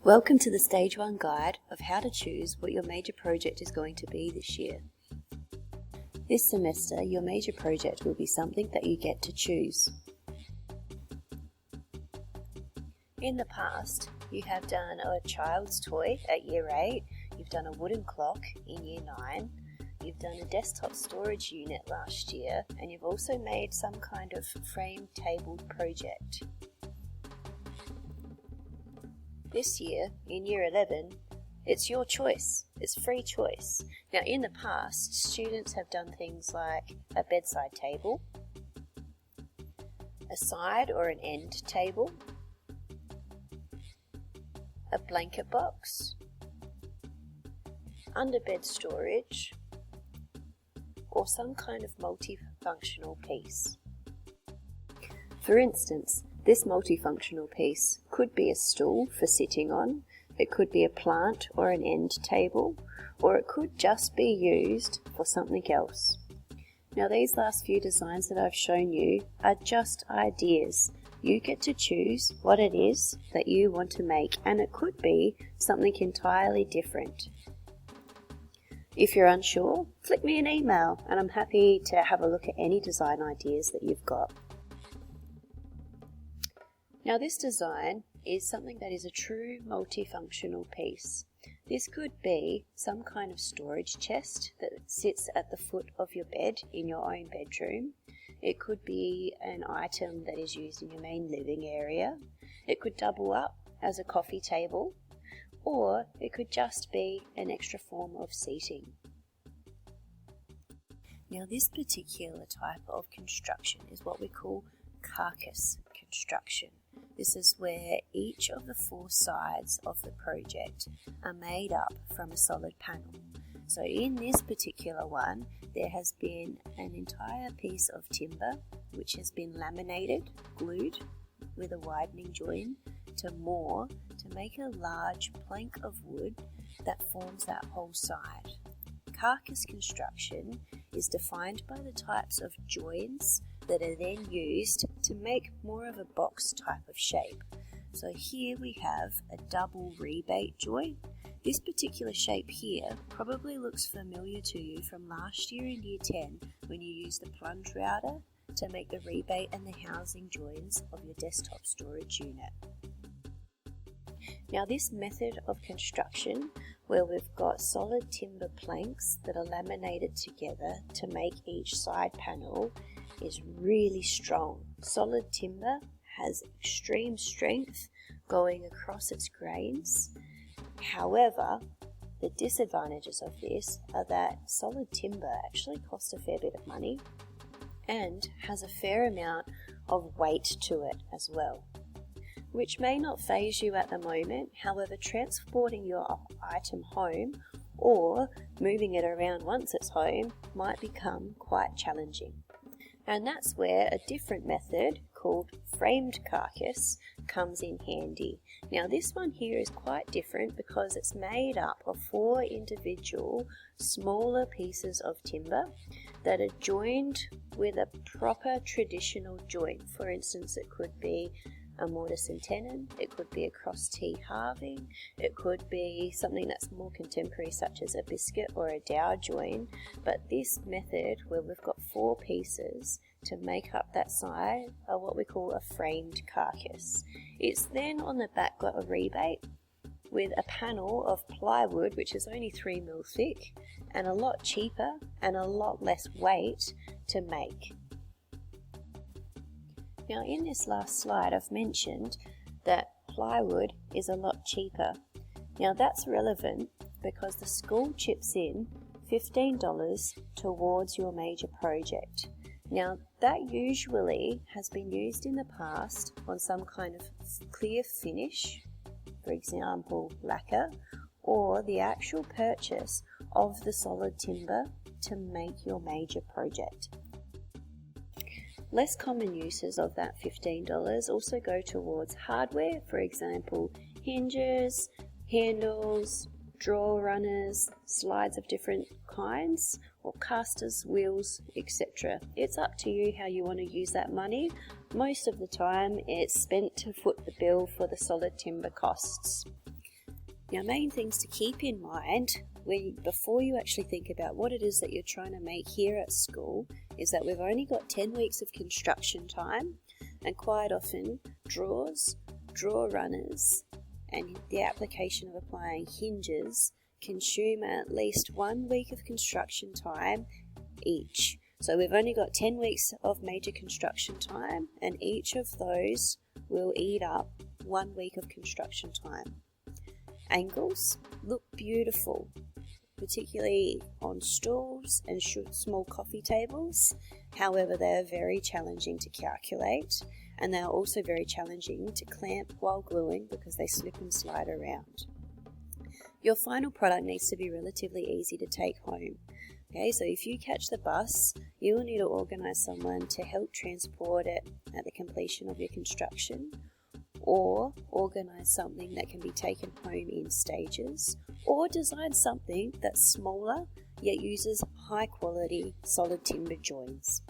Welcome to the Stage 1 guide of how to choose what your major project is going to be this year. This semester, your major project will be something that you get to choose. In the past, you have done a child's toy at Year 8, you've done a wooden clock in Year 9, you've done a desktop storage unit last year, and you've also made some kind of frame table project. This year, in Year 11, it's your choice. It's free choice. Now, in the past, students have done things like a bedside table, a side or an end table, a blanket box, underbed storage, or some kind of multifunctional piece. For instance, this multifunctional piece could be a stool for sitting on, it could be a plant or an end table, or it could just be used for something else. Now, these last few designs that I've shown you are just ideas. You get to choose what it is that you want to make, and it could be something entirely different. If you're unsure, flick me an email and I'm happy to have a look at any design ideas that you've got. Now, this design is something that is a true multifunctional piece. This could be some kind of storage chest that sits at the foot of your bed in your own bedroom. It could be an item that is used in your main living area. It could double up as a coffee table, or it could just be an extra form of seating. Now, this particular type of construction is what we call carcass construction. This is where each of the four sides of the project are made up from a solid panel. So in this particular one, there has been an entire piece of timber which has been laminated, glued with a widening join to moor to make a large plank of wood that forms that whole side. Carcass construction is defined by the types of joins that are then used to make more of a box type of shape. So here we have a double rebate joint. This particular shape here probably looks familiar to you from last year in Year 10 when you used the plunge router to make the rebate and the housing joins of your desktop storage unit. Now, this method of construction, where we've got solid timber planks that are laminated together to make each side panel, is really strong. Solid timber has extreme strength going across its grains. However, the disadvantages of this are that solid timber actually costs a fair bit of money and has a fair amount of weight to it as well, which may not faze you at the moment. However, transporting your item home or moving it around once it's home might become quite challenging. And that's where a different method called framed carcass comes in handy. Now, this one here is quite different because it's made up of 4 individual smaller pieces of timber that are joined with a proper traditional joint. For instance, it could be a mortise and tenon, it could be a cross T halving, it could be something that's more contemporary such as a biscuit or a dowel join, but this method where we've got 4 pieces to make up that side are what we call a framed carcass. It's then on the back got a rebate with a panel of plywood which is only 3mm thick and a lot cheaper and a lot less weight to make. Now, in this last slide, I've mentioned that plywood is a lot cheaper. Now, that's relevant because the school chips in $15 towards your major project. Now, that usually has been used in the past on some kind of clear finish, for example, lacquer, or the actual purchase of the solid timber to make your major project. Less common uses of that $15 also go towards hardware, for example, hinges, handles, drawer runners, slides of different kinds, or casters, wheels, etc. It's up to you how you want to use that money. Most of the time it's spent to foot the bill for the solid timber costs. Now, main things to keep in mind before you actually think about what it is that you're trying to make here at school is that we've only got 10 weeks of construction time, and quite often drawers, drawer runners, and the application of applying hinges consume at least 1 week of construction time each. So we've only got 10 weeks of major construction time, and each of those will eat up 1 week of construction time. Angles look beautiful, particularly on stools and small coffee tables. However, they are very challenging to calculate, and they are also very challenging to clamp while gluing because they slip and slide around. Your final product needs to be relatively easy to take home. Okay, so if you catch the bus, you will need to organise someone to help transport it at the completion of your construction, or organise something that can be taken home in stages, or design something that's smaller yet uses high quality solid timber joins.